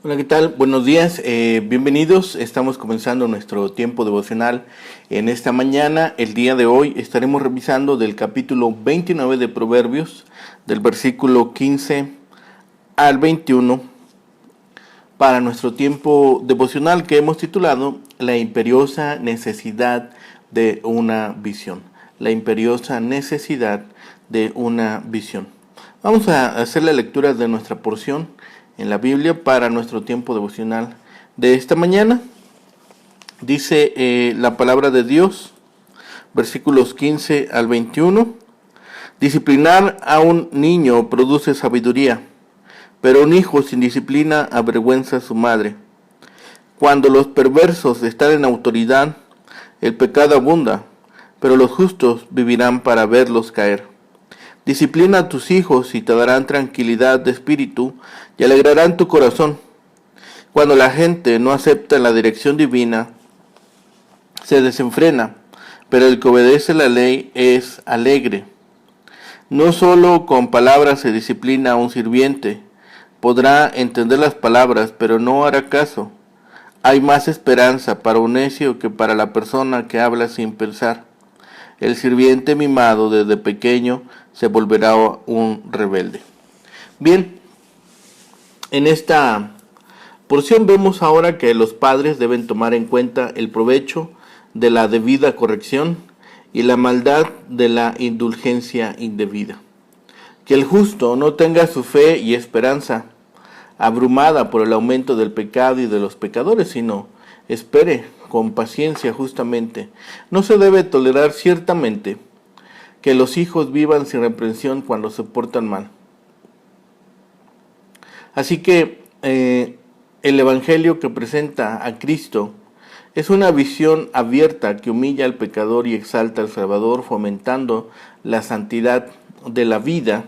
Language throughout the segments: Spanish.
Hola, ¿qué tal? Buenos días, bienvenidos. Estamos comenzando nuestro tiempo devocional en esta mañana. El día de hoy estaremos revisando del capítulo 29 de Proverbios, del versículo 15 al 21, para nuestro tiempo devocional que hemos titulado La imperiosa necesidad de una visión. La imperiosa necesidad de una visión. Vamos a hacer la lectura de nuestra porción en la Biblia para nuestro tiempo devocional de esta mañana. Dice la palabra de Dios, versículos 15 al 21. Disciplinar a un niño produce sabiduría, pero un hijo sin disciplina avergüenza a su madre. Cuando los perversos están en autoridad, el pecado abunda, pero los justos vivirán para verlos caer. Disciplina a tus hijos y te darán tranquilidad de espíritu y alegrarán tu corazón. Cuando la gente no acepta la dirección divina, se desenfrena, pero el que obedece la ley es alegre. No solo con palabras se disciplina a un sirviente, podrá entender las palabras, pero no hará caso. Hay más esperanza para un necio que para la persona que habla sin pensar. El sirviente mimado desde pequeño se volverá un rebelde. Bien, en esta porción vemos ahora que los padres deben tomar en cuenta el provecho de la debida corrección y la maldad de la indulgencia indebida. Que el justo no tenga su fe y esperanza abrumada por el aumento del pecado y de los pecadores, sino espere con paciencia justamente. No se debe tolerar ciertamente que los hijos vivan sin reprensión cuando se portan mal. Así que el Evangelio que presenta a Cristo es una visión abierta que humilla al pecador y exalta al Salvador, fomentando la santidad de la vida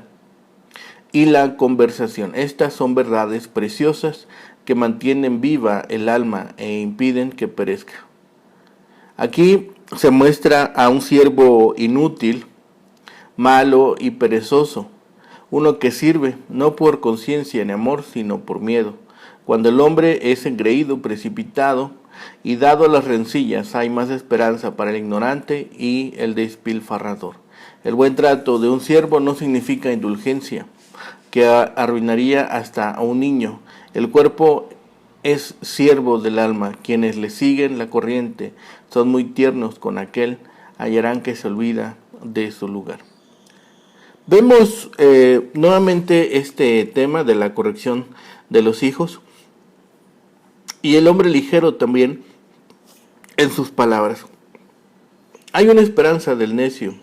y la conversación. Estas son verdades preciosas que mantienen viva el alma e impiden que perezca. Aquí se muestra a un siervo inútil, malo y perezoso, uno que sirve no por conciencia ni amor, sino por miedo. Cuando el hombre es engreído, precipitado y dado a las rencillas, hay más esperanza para el ignorante y el despilfarrador. El buen trato de un siervo no significa indulgencia, que arruinaría hasta a un niño. El cuerpo es siervo del alma. Quienes le siguen la corriente son muy tiernos con aquel, hallarán que se olvida de su lugar. Vemos nuevamente este tema de la corrección de los hijos y el hombre ligero también en sus palabras. Hay una esperanza del necio,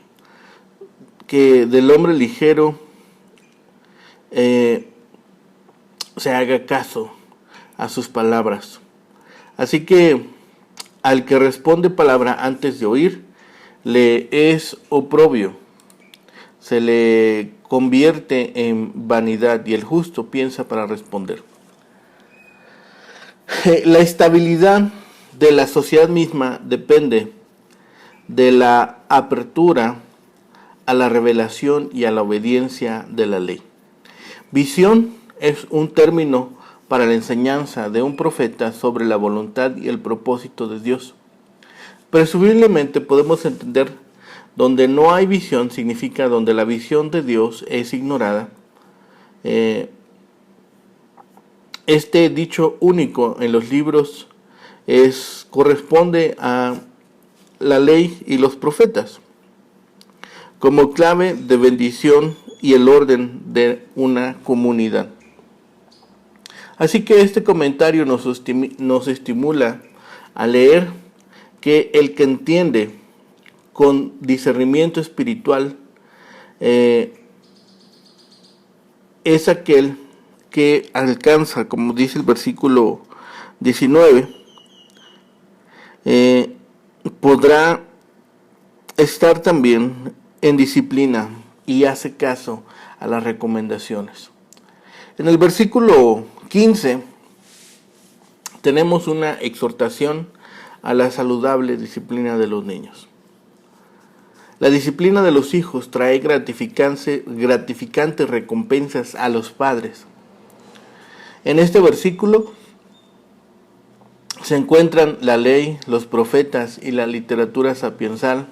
que del hombre ligero se haga caso a sus palabras. Así que al que responde palabra antes de oír, le es oprobio, se le convierte en vanidad y el justo piensa para responder. La estabilidad de la sociedad misma depende de la apertura a la revelación y a la obediencia de la ley. Visión es un término para la enseñanza de un profeta sobre la voluntad y el propósito de Dios. Presumiblemente podemos entender donde no hay visión significa donde la visión de Dios es ignorada. Este dicho único en los libros corresponde a la ley y los profetas como clave de bendición y el orden de una comunidad. Así que este comentario nos estimula a leer que el que entiende con discernimiento espiritual es aquel que alcanza, como dice el versículo 19, podrá estar también en disciplina y hace caso a las recomendaciones. En el versículo 15 tenemos una exhortación a la saludable disciplina de los niños. La disciplina de los hijos trae gratificantes recompensas a los padres. En este versículo se encuentran la ley, los profetas y la literatura sapiensal,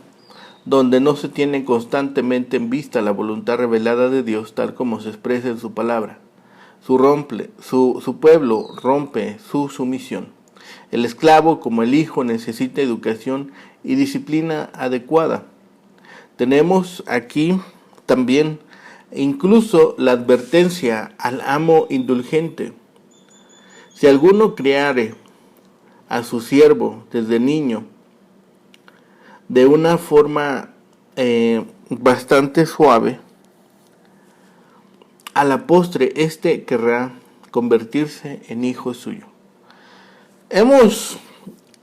donde no se tiene constantemente en vista la voluntad revelada de Dios tal como se expresa en su palabra. Su pueblo rompe su sumisión. El esclavo, como el hijo, necesita educación y disciplina adecuada. Tenemos aquí también incluso la advertencia al amo indulgente. Si alguno criare a su siervo desde niño de una forma bastante suave, a la postre éste querrá convertirse en hijo suyo. Hemos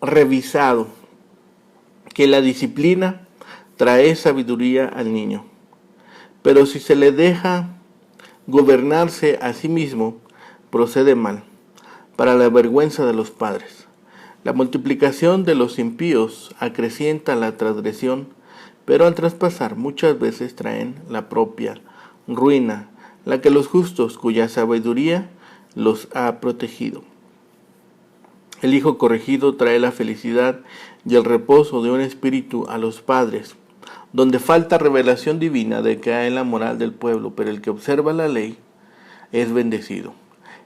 revisado que la disciplina trae sabiduría al niño, pero si se le deja gobernarse a sí mismo, procede mal, para la vergüenza de los padres. La multiplicación de los impíos acrecienta la transgresión, pero al traspasar muchas veces traen la propia ruina, la que los justos, cuya sabiduría los ha protegido. El hijo corregido trae la felicidad y el reposo de un espíritu a los padres. Donde falta revelación divina decae la moral del pueblo, pero el que observa la ley es bendecido.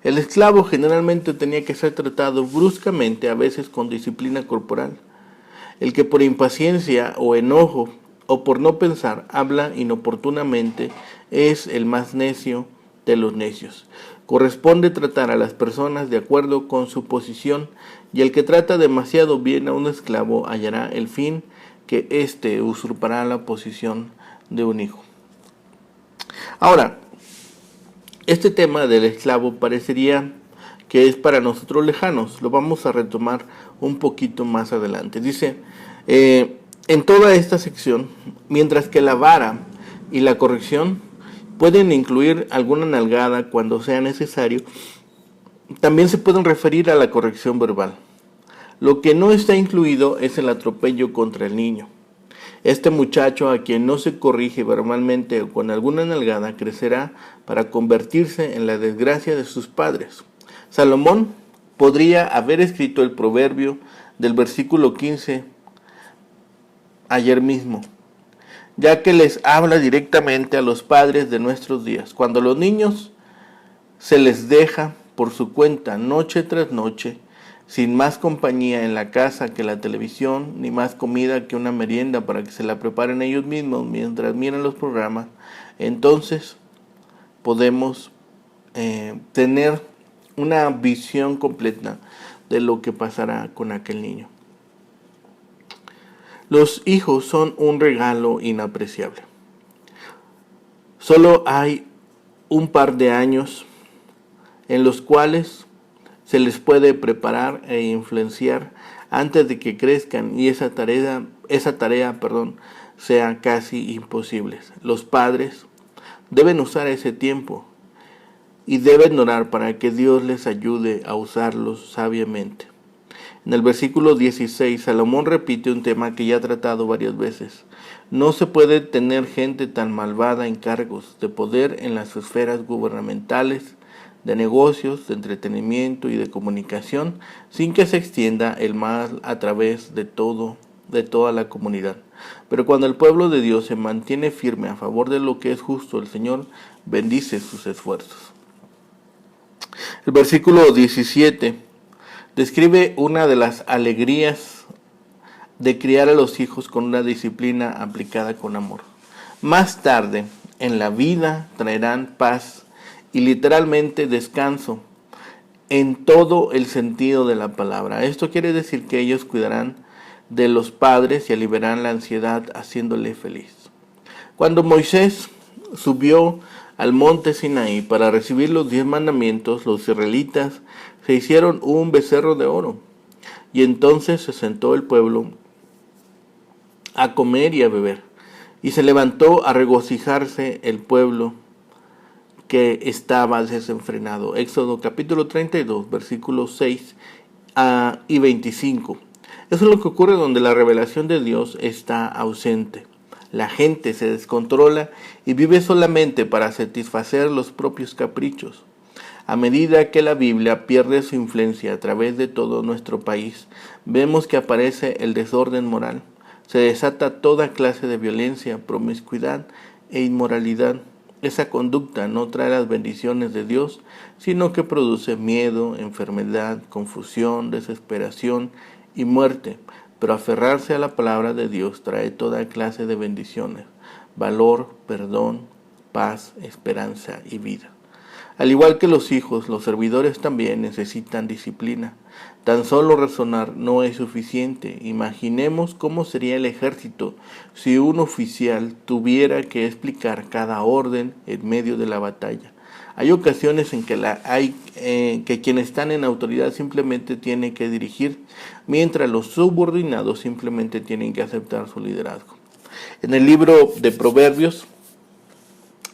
El esclavo generalmente tenía que ser tratado bruscamente, a veces con disciplina corporal. El que por impaciencia o enojo o por no pensar habla inoportunamente es el más necio de los necios. Corresponde tratar a las personas de acuerdo con su posición, y el que trata demasiado bien a un esclavo hallará el fin, que éste usurpará la posición de un hijo. Ahora, este tema del esclavo parecería que es para nosotros lejanos. Lo vamos a retomar un poquito más adelante. Dice, en toda esta sección, mientras que la vara y la corrección pueden incluir alguna nalgada cuando sea necesario, también se pueden referir a la corrección verbal. Lo que no está incluido es el atropello contra el niño. Este muchacho, a quien no se corrige verbalmente o con alguna nalgada, crecerá para convertirse en la desgracia de sus padres. Salomón podría haber escrito el proverbio del versículo 15 ayer mismo, ya que les habla directamente a los padres de nuestros días. Cuando los niños se les deja por su cuenta noche tras noche, sin más compañía en la casa que la televisión, ni más comida que una merienda para que se la preparen ellos mismos mientras miran los programas, entonces podemos tener una visión completa de lo que pasará con aquel niño. Los hijos son un regalo inapreciable. Solo hay un par de años en los cuales se les puede preparar e influenciar antes de que crezcan, y esa tarea sea casi imposible. Los padres deben usar ese tiempo y deben orar para que Dios les ayude a usarlos sabiamente. En el versículo 16, Salomón repite un tema que ya ha tratado varias veces. No se puede tener gente tan malvada en cargos de poder en las esferas gubernamentales, de negocios, de entretenimiento y de comunicación, sin que se extienda el mal a través de toda la comunidad. Pero cuando el pueblo de Dios se mantiene firme a favor de lo que es justo, el Señor bendice sus esfuerzos. El versículo 17 describe una de las alegrías de criar a los hijos con una disciplina aplicada con amor. Más tarde, en la vida traerán paz y literalmente descanso en todo el sentido de la palabra. Esto quiere decir que ellos cuidarán de los padres y aliviarán la ansiedad haciéndole feliz. Cuando Moisés subió al monte Sinaí para recibir los 10 mandamientos, los israelitas se hicieron un becerro de oro, y entonces se sentó el pueblo a comer y a beber, y se levantó a regocijarse el pueblo que estaba desenfrenado. Éxodo capítulo 32, versículos 6 y 25. Eso es lo que ocurre donde la revelación de Dios está ausente. La gente se descontrola y vive solamente para satisfacer los propios caprichos. A medida que la Biblia pierde su influencia a través de todo nuestro país, vemos que aparece el desorden moral. Se desata toda clase de violencia, promiscuidad e inmoralidad. Esa conducta no trae las bendiciones de Dios, sino que produce miedo, enfermedad, confusión, desesperación y muerte. Pero aferrarse a la palabra de Dios trae toda clase de bendiciones: valor, perdón, paz, esperanza y vida. Al igual que los hijos, los servidores también necesitan disciplina. Tan solo razonar no es suficiente. Imaginemos cómo sería el ejército si un oficial tuviera que explicar cada orden en medio de la batalla. Hay ocasiones en que quienes están en autoridad simplemente tienen que dirigir, mientras los subordinados simplemente tienen que aceptar su liderazgo. En el libro de Proverbios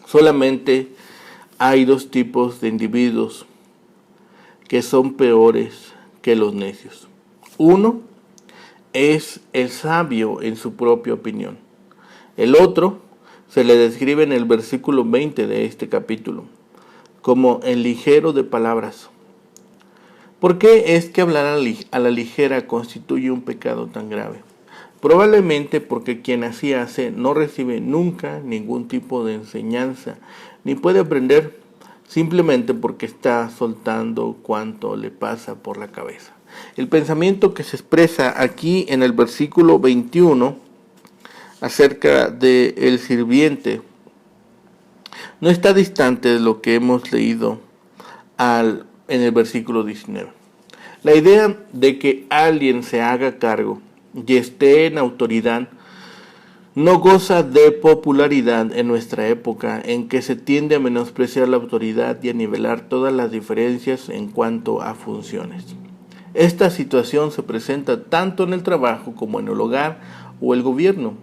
solamente hay dos tipos de individuos que son peores que los necios. Uno es el sabio en su propia opinión. El otro se le describe en el versículo 20 de este capítulo como el ligero de palabras. ¿Por qué es que hablar a la ligera constituye un pecado tan grave? Probablemente porque quien así hace no recibe nunca ningún tipo de enseñanza, ni puede aprender, simplemente porque está soltando cuanto le pasa por la cabeza. El pensamiento que se expresa aquí en el versículo 21 acerca del sirviente no está distante de lo que hemos leído en el versículo 19. La idea de que alguien se haga cargo y esté en autoridad no goza de popularidad en nuestra época, en que se tiende a menospreciar la autoridad y a nivelar todas las diferencias en cuanto a funciones. Esta situación se presenta tanto en el trabajo como en el hogar o el gobierno.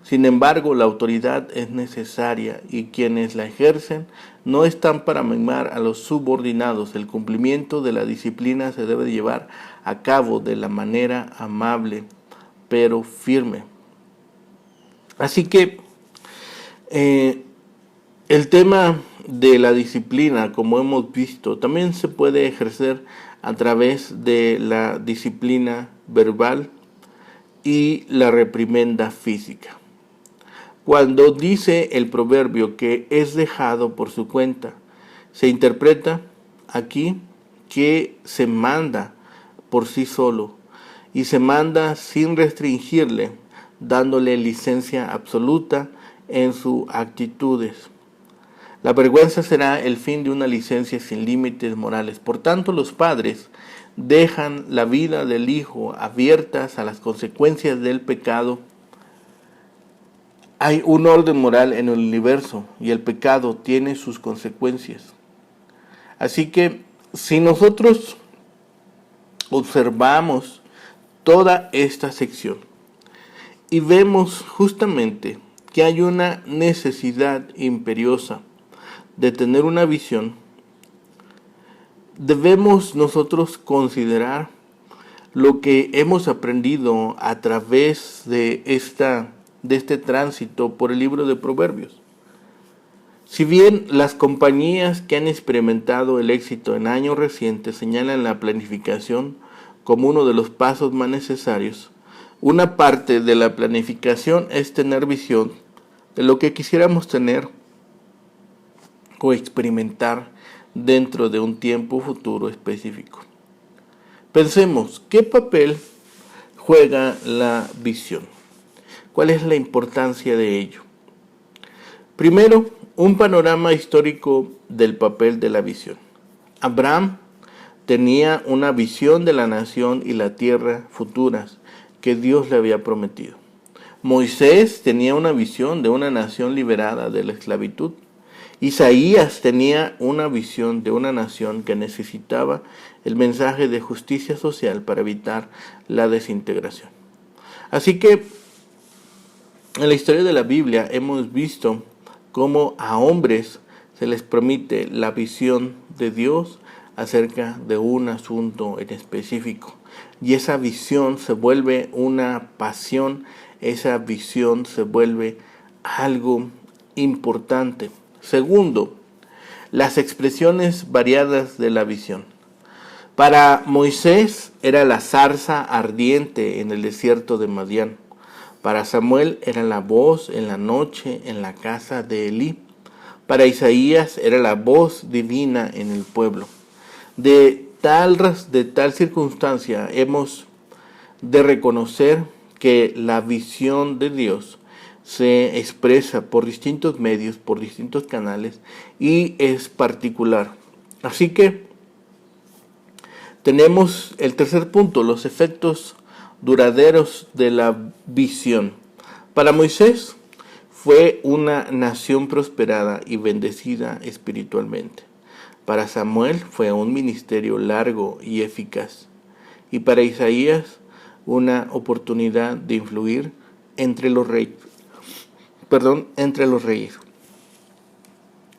Sin embargo, la autoridad es necesaria y quienes la ejercen no están para mimar a los subordinados. El cumplimiento de la disciplina se debe llevar a cabo de la manera amable pero firme. Así que el tema de la disciplina, como hemos visto, también se puede ejercer a través de la disciplina verbal y la reprimenda física. Cuando dice el proverbio que es dejado por su cuenta, se interpreta aquí que se manda por sí solo y se manda sin restringirle, dándole licencia absoluta en sus actitudes. La vergüenza será el fin de una licencia sin límites morales. Por tanto, los padres dejan la vida del hijo abiertas a las consecuencias del pecado. Hay un orden moral en el universo y el pecado tiene sus consecuencias. Así que si nosotros observamos toda esta sección y vemos justamente que hay una necesidad imperiosa de tener una visión, debemos nosotros considerar lo que hemos aprendido a través de este tránsito por el libro de Proverbios. Si bien las compañías que han experimentado el éxito en años recientes señalan la planificación como uno de los pasos más necesarios, una parte de la planificación es tener visión de lo que quisiéramos tener o experimentar dentro de un tiempo futuro específico. Pensemos, ¿qué papel juega la visión? ¿Cuál es la importancia de ello? Primero, un panorama histórico del papel de la visión. Abraham tenía una visión de la nación y la tierra futuras que Dios le había prometido. Moisés tenía una visión de una nación liberada de la esclavitud. Isaías tenía una visión de una nación que necesitaba el mensaje de justicia social para evitar la desintegración. Así que en la historia de la Biblia hemos visto cómo a hombres se les permite la visión de Dios acerca de un asunto en específico. Y esa visión se vuelve una pasión, esa visión se vuelve algo importante. Segundo, las expresiones variadas de la visión. Para Moisés era la zarza ardiente en el desierto de Madián. Para Samuel era la voz en la noche en la casa de Elí. Para Isaías era la voz divina en el pueblo. De tal circunstancia hemos de reconocer que la visión de Dios se expresa por distintos medios, por distintos canales y es particular. Así que tenemos el tercer punto, los efectos duraderos de la visión. Para Moisés fue una nación prosperada y bendecida espiritualmente. Para Samuel fue un ministerio largo y eficaz. Y para Isaías una oportunidad de influir entre los reyes.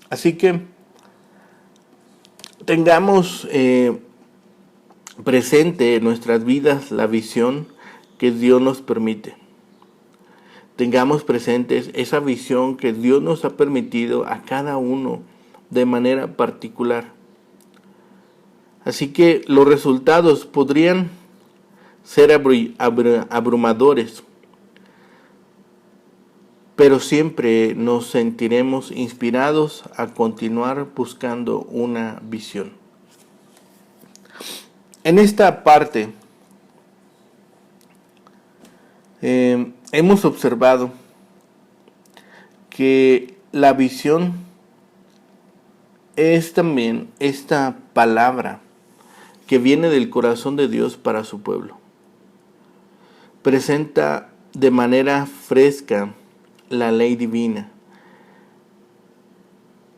Así que tengamos presente en nuestras vidas la visión que Dios nos permite. Tengamos presentes esa visión que Dios nos ha permitido a cada uno de manera particular. Así que los resultados podrían ser abrumadores, pero siempre nos sentiremos inspirados a continuar buscando una visión. En esta parte hemos observado que la visión es también esta palabra que viene del corazón de Dios para su pueblo. Presenta de manera fresca la ley divina,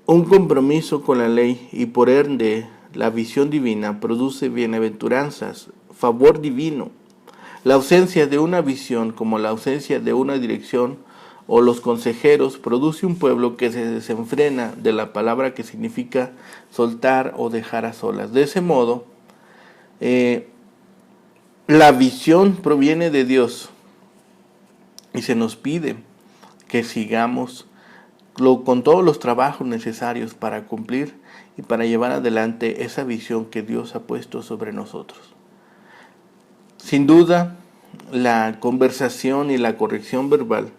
un compromiso con la ley y por ende la visión divina produce bienaventuranzas, favor divino. La ausencia de una visión como la ausencia de una dirección o los consejeros produce un pueblo que se desenfrena de la palabra que significa soltar o dejar a solas. De ese modo, la visión proviene de Dios y se nos pide que sigamos con todos los trabajos necesarios para cumplir y para llevar adelante esa visión que Dios ha puesto sobre nosotros. Sin duda, la conversación y la corrección verbal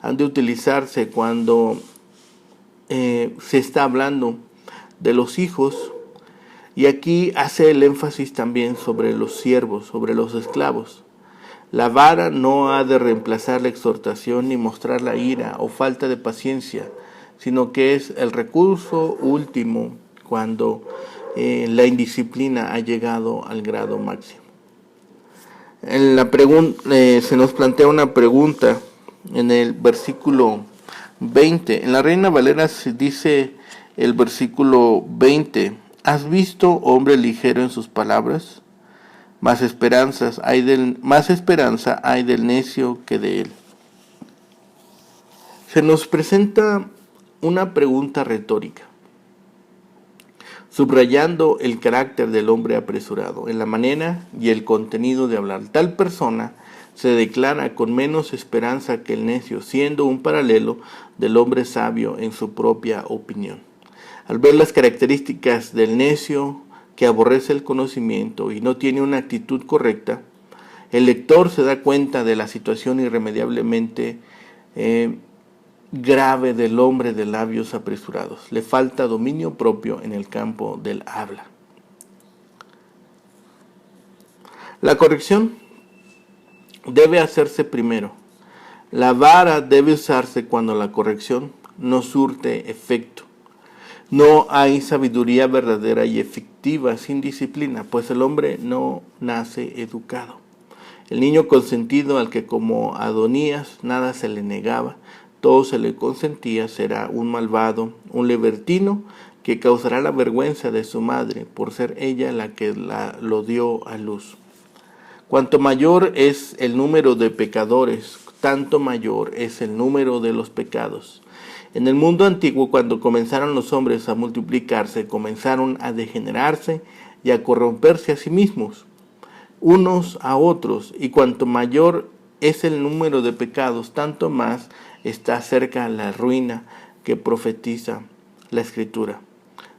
han de utilizarse cuando se está hablando de los hijos. Y aquí hace el énfasis también sobre los siervos, sobre los esclavos. La vara no ha de reemplazar la exhortación ni mostrar la ira o falta de paciencia, sino que es el recurso último cuando la indisciplina ha llegado al grado máximo. En la se nos plantea una pregunta en el versículo 20. En la Reina Valera se dice el versículo 20. ¿Has visto hombre ligero en sus palabras? Más esperanza hay del necio que de él. Se nos presenta una pregunta retórica, subrayando el carácter del hombre apresurado en la manera y el contenido de hablar. Tal persona se declara con menos esperanza que el necio, siendo un paralelo del hombre sabio en su propia opinión. Al ver las características del necio que aborrece el conocimiento y no tiene una actitud correcta, el lector se da cuenta de la situación irremediablemente grave del hombre de labios apresurados. Le falta dominio propio en el campo del habla. La corrección debe hacerse primero. La vara debe usarse cuando la corrección no surte efecto. No hay sabiduría verdadera y efectiva sin disciplina, pues el hombre no nace educado. El niño consentido al que como Adonías nada se le negaba, todo se le consentía, será un malvado, un libertino que causará la vergüenza de su madre por ser ella la que lo dio a luz. Cuanto mayor es el número de pecadores, tanto mayor es el número de los pecados. En el mundo antiguo, cuando comenzaron los hombres a multiplicarse, comenzaron a degenerarse y a corromperse a sí mismos, unos a otros, y cuanto mayor es el número de pecados, tanto más está cerca la ruina que profetiza la Escritura.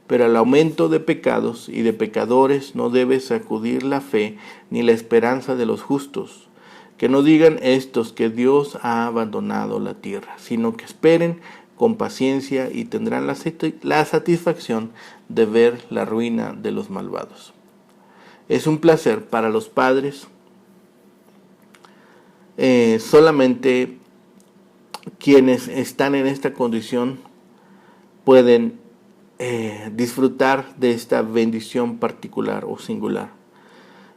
pero al aumento de pecados y de pecadores no debe sacudir la fe ni la esperanza de los justos. Que no digan estos que Dios ha abandonado la tierra, sino que esperen con paciencia y tendrán la satisfacción de ver la ruina de los malvados. Es un placer para los padres. Solamente quienes están en esta condición pueden disfrutar de esta bendición particular o singular.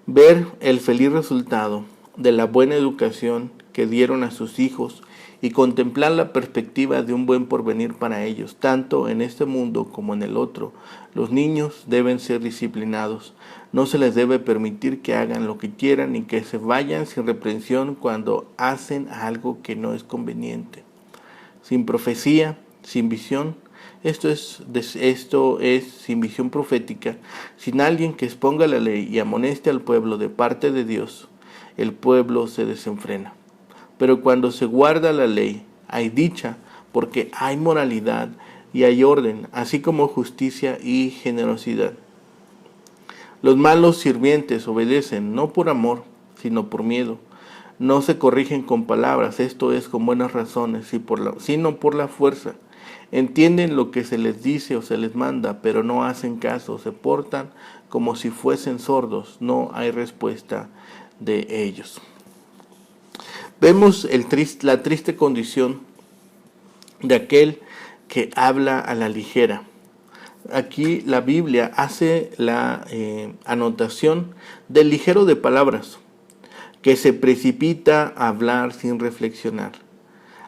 Ver el feliz resultado de la buena educación que dieron a sus hijos y contemplar la perspectiva de un buen porvenir para ellos, tanto en este mundo como en el otro. Los niños deben ser disciplinados. No se les debe permitir que hagan lo que quieran ni que se vayan sin reprensión cuando hacen algo que no es conveniente. Sin profecía, sin visión, esto es sin visión profética, sin alguien que exponga la ley y amoneste al pueblo de parte de Dios, el pueblo se desenfrena. Pero cuando se guarda la ley, hay dicha, porque hay moralidad y hay orden, así como justicia y generosidad. Los malos sirvientes obedecen no por amor, sino por miedo. No se corrigen con palabras, esto es con buenas razones, sino por la fuerza. Entienden lo que se les dice o se les manda, pero no hacen caso, se portan como si fuesen sordos, no hay respuesta de ellos. Vemos la triste condición de aquel que habla a la ligera. Aquí la Biblia hace la anotación del ligero de palabras, que se precipita a hablar sin reflexionar.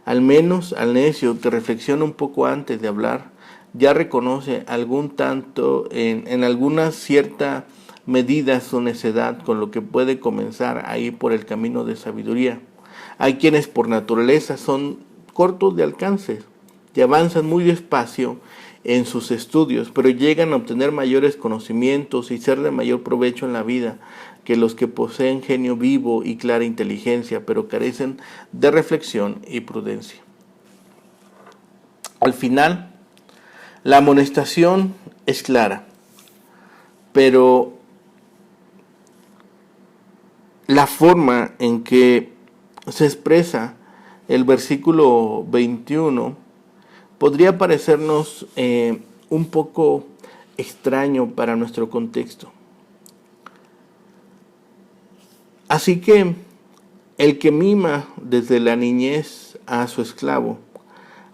Al menos al necio que reflexiona un poco antes de hablar, ya reconoce algún tanto en alguna cierta medida su necedad, con lo que puede comenzar a ir por el camino de sabiduría. Hay quienes por naturaleza son cortos de alcance y avanzan muy despacio en sus estudios, pero llegan a obtener mayores conocimientos y ser de mayor provecho en la vida que los que poseen genio vivo y clara inteligencia, pero carecen de reflexión y prudencia. Al final, la amonestación es clara, pero la forma en que se expresa el versículo 21 podría parecernos un poco extraño para nuestro contexto. Así que el que mima desde la niñez a su esclavo,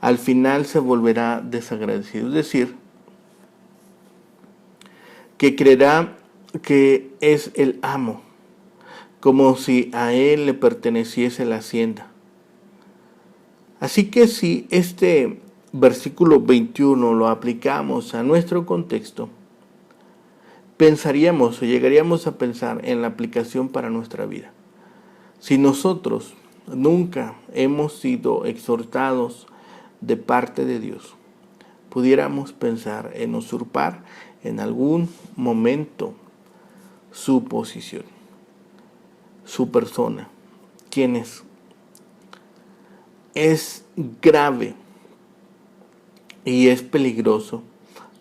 al final se volverá desagradecido. Es decir, que creerá que es el amo, como si a él le perteneciese la hacienda. Así que si este versículo 21 lo aplicamos a nuestro contexto, pensaríamos o llegaríamos a pensar en la aplicación para nuestra vida. Si nosotros nunca hemos sido exhortados de parte de Dios, pudiéramos pensar en usurpar en algún momento su posición, su persona, quién es. Es grave y es peligroso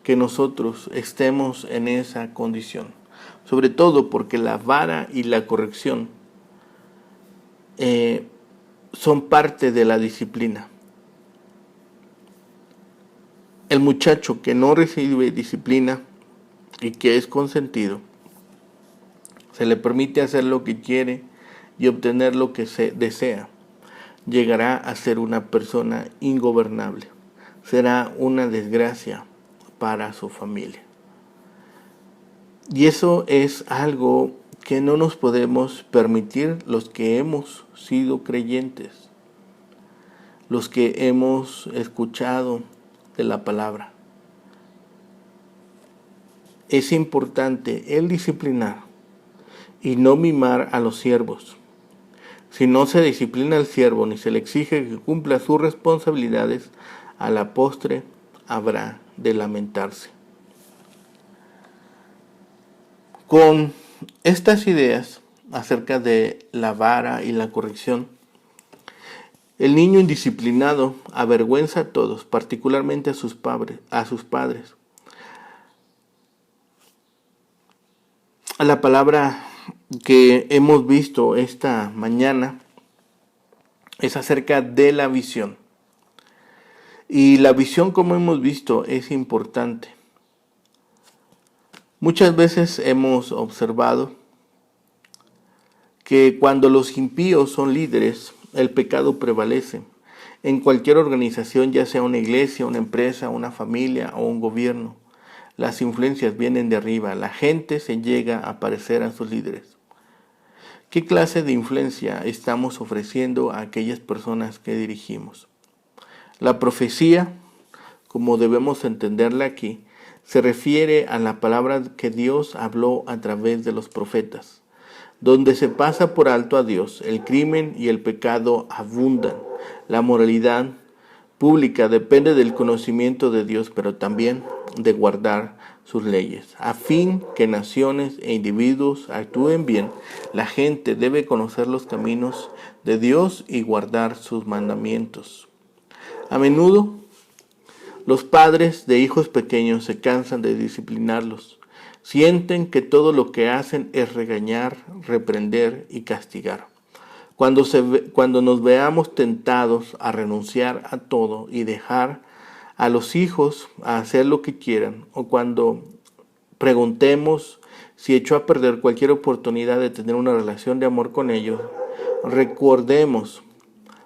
que nosotros estemos en esa condición, sobre todo porque la vara y la corrección son parte de la disciplina. El muchacho que no recibe disciplina y que es consentido, se le permite hacer lo que quiere y obtener lo que se desea, llegará a ser una persona ingobernable. Será una desgracia para su familia. Y eso es algo que no nos podemos permitir los que hemos sido creyentes, los que hemos escuchado de la palabra. Es importante el disciplinar y no mimar a los siervos. Si no se disciplina al siervo ni se le exige que cumpla sus responsabilidades, a la postre habrá de lamentarse. Con estas ideas acerca de la vara y la corrección, el niño indisciplinado avergüenza a todos, particularmente a sus padres. La palabra que hemos visto esta mañana es acerca de la visión. Y la visión, como hemos visto, es importante. Muchas veces hemos observado que cuando los impíos son líderes, el pecado prevalece. En cualquier organización, ya sea una iglesia, una empresa, una familia o un gobierno, las influencias vienen de arriba. La gente se llega a parecer a sus líderes. ¿Qué clase de influencia estamos ofreciendo a aquellas personas que dirigimos? La profecía, como debemos entenderla aquí, se refiere a la palabra que Dios habló a través de los profetas. Donde se pasa por alto a Dios, el crimen y el pecado abundan. La moralidad pública depende del conocimiento de Dios, pero también de guardar sus leyes. A fin que naciones e individuos actúen bien, la gente debe conocer los caminos de Dios y guardar sus mandamientos. A menudo, los padres de hijos pequeños se cansan de disciplinarlos. Sienten que todo lo que hacen es regañar, reprender y castigar. Cuando nos veamos tentados a renunciar a todo y dejar a los hijos a hacer lo que quieran, o cuando preguntemos si echó a perder cualquier oportunidad de tener una relación de amor con ellos, recordemos,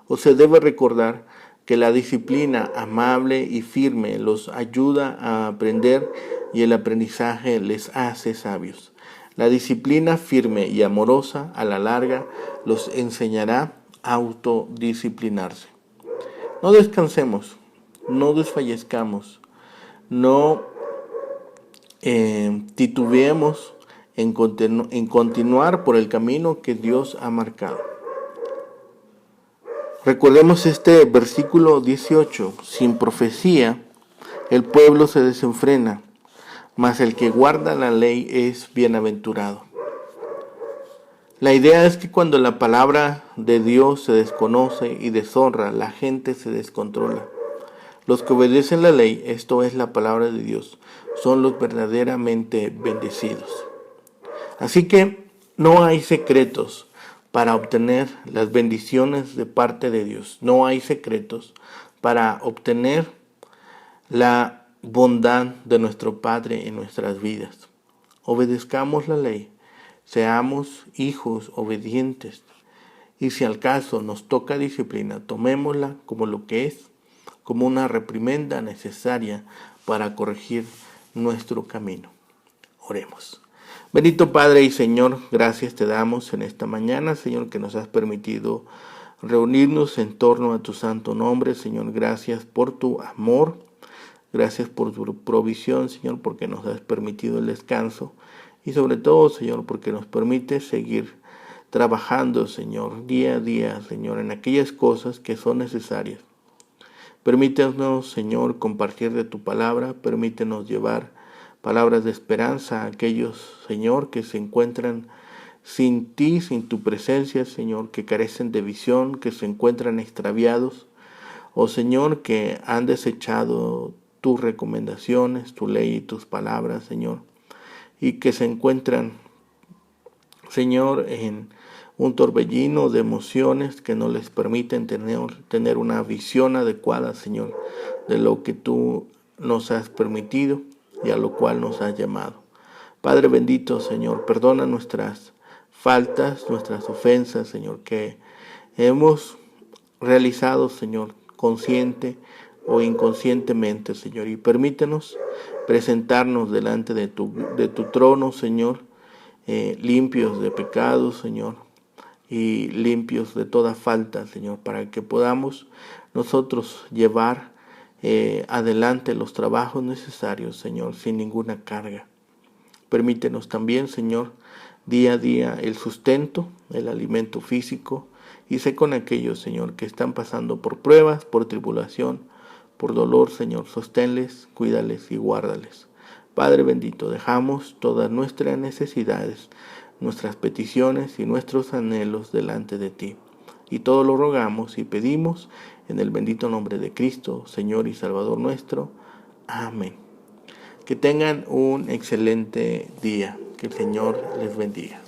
o se debe recordar, que la disciplina amable y firme los ayuda a aprender y el aprendizaje les hace sabios. La disciplina firme y amorosa a la larga los enseñará a autodisciplinarse. No descansemos, no desfallezcamos, no titubeemos en continuar por el camino que Dios ha marcado. Recordemos este versículo 18. Sin profecía, el pueblo se desenfrena, mas el que guarda la ley es bienaventurado. La idea es que cuando la palabra de Dios se desconoce y deshonra, la gente se descontrola. Los que obedecen la ley, esto es la palabra de Dios, son los verdaderamente bendecidos. Así que no hay secretos para obtener las bendiciones de parte de Dios. No hay secretos para obtener la bondad de nuestro Padre en nuestras vidas. Obedezcamos la ley, seamos hijos obedientes, y si al caso nos toca disciplina, tomémosla como lo que es, como una reprimenda necesaria para corregir nuestro camino. Oremos. Bendito Padre y Señor, gracias te damos en esta mañana, Señor, que nos has permitido reunirnos en torno a tu santo nombre. Señor, gracias por tu amor, gracias por tu provisión, Señor, porque nos has permitido el descanso y sobre todo, Señor, porque nos permite seguir trabajando, Señor, día a día, Señor, en aquellas cosas que son necesarias. Permítenos, Señor, compartir de tu palabra, permítenos llevar palabras de esperanza a aquellos, Señor, que se encuentran sin ti, sin tu presencia, Señor, que carecen de visión, que se encuentran extraviados, o Señor, que han desechado tus recomendaciones, tu ley y tus palabras, Señor, y que se encuentran, Señor, en un torbellino de emociones que no les permiten tener una visión adecuada, Señor, de lo que tú nos has permitido y a lo cual nos has llamado. Padre bendito, Señor, perdona nuestras faltas, nuestras ofensas, Señor, que hemos realizado, Señor, consciente o inconscientemente, Señor, y permítenos presentarnos delante de tu trono, Señor, limpios de pecados, Señor, y limpios de toda falta, Señor, para que podamos nosotros llevar adelante los trabajos necesarios, Señor, sin ninguna carga. Permítenos también, Señor, día a día el sustento, el alimento físico, y sé con aquellos, Señor, que están pasando por pruebas, por tribulación, por dolor, Señor, sosténles, cuídales y guárdales. Padre bendito, dejamos todas nuestras necesidades, nuestras peticiones y nuestros anhelos delante de ti. Y todo lo rogamos y pedimos en el bendito nombre de Cristo, Señor y Salvador nuestro. Amén. Que tengan un excelente día. Que el Señor les bendiga.